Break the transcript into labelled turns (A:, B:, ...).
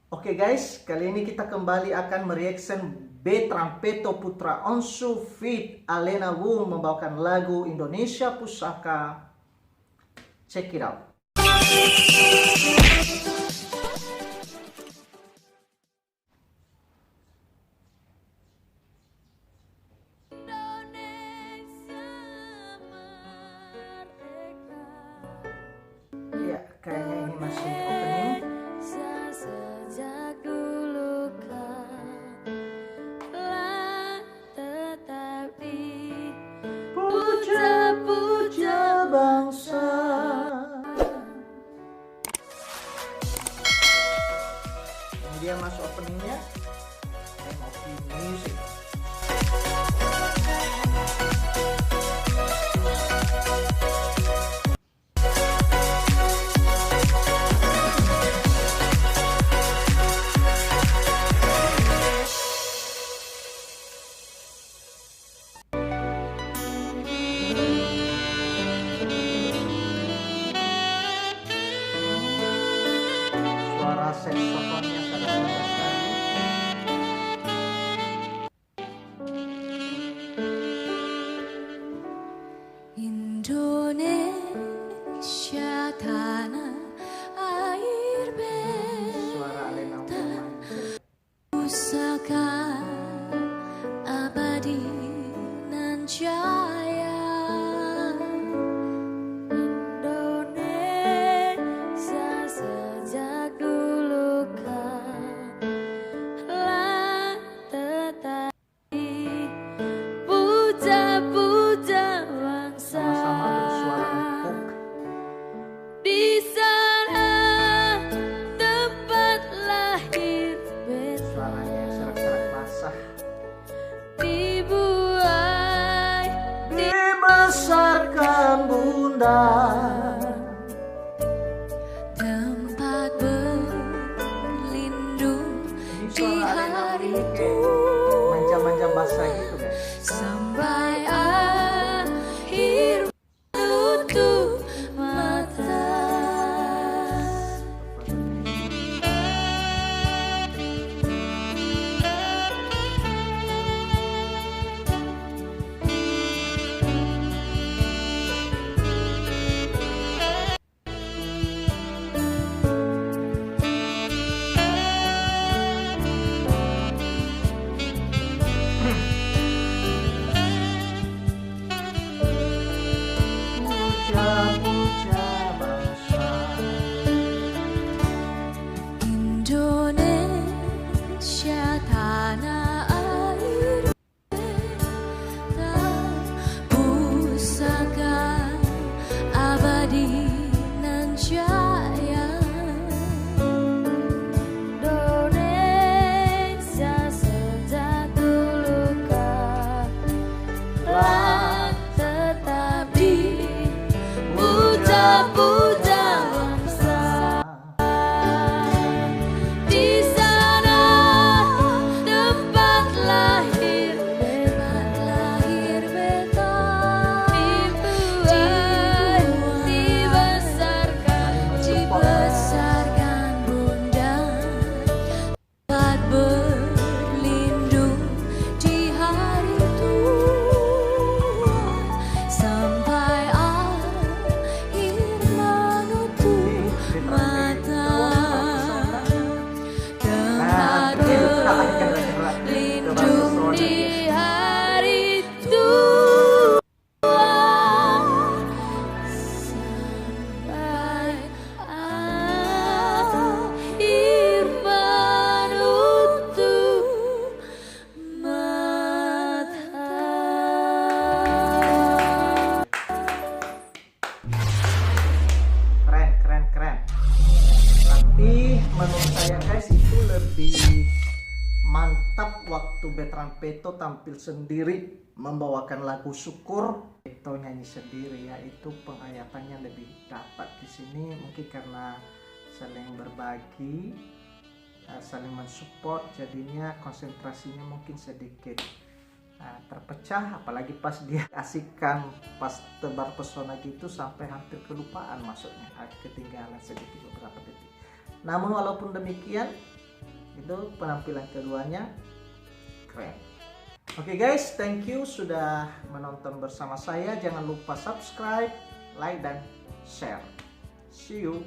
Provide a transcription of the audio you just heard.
A: Oke guys, kali ini kita kembali akan mereaction Betrampeto Putra Onsu feat Alena Wu membawakan lagu Indonesia Pusaka. Check it out. Ya, kayaknya ini masih opening.
B: Sejak dulu kala tetap
A: Puja-puja bangsa. Ini dia masuk openingnya. MOP Music. Suara saksofonnya sangat indah sekali.
B: Indonesia tanah air
A: Suara Alena Wu main.
B: pusaka abadi nan jaya. Indonesia sejak dulu kala tetap puja-puja bangsa.
A: Sama-sama bersuara empuk.
B: Di sana tempat lahir beta
A: Suaranya serak-serak basah.
B: dibuai
A: Dibesarkan bunda.
B: tempat berlindung
A: Ini
B: di
A: suara Alena Wu
B: hari
A: ini
B: itu
A: kayak manja-manja basah gitu guys.
B: sampai akhir menutup mata.
A: Puja-puja bangsa.
B: Indonesia tanah air beta pusaka abadi nan jaya. Indonesia sejak dulu kala tetap dipuja-puja bangsa. Di sana tempat lahir beta dibesarkan bunda tempat berlindung di hari tua sampai akhir menutup mata. Tempat berlindung di hari tua sampai akhir menutup mata.
A: Keren, keren, keren. Tapi menurut saya guys itu lebih mantap waktu Betrampeto tampil sendiri membawakan lagu syukur. Beto nyanyi sendiri ya, itu penghayatannya lebih dapat di sini mungkin karena saling berbagi, saling mensupport, jadinya konsentrasinya mungkin sedikit terpecah, apalagi pas dia asikkan pas tebar pesona gitu sampai hampir kelupaan maksudnya, ketinggalan sedikit beberapa detik. Namun walaupun demikian Itu penampilan keduanya keren. Oke guys, thank you sudah menonton bersama saya. Jangan lupa subscribe, like, dan share. See you.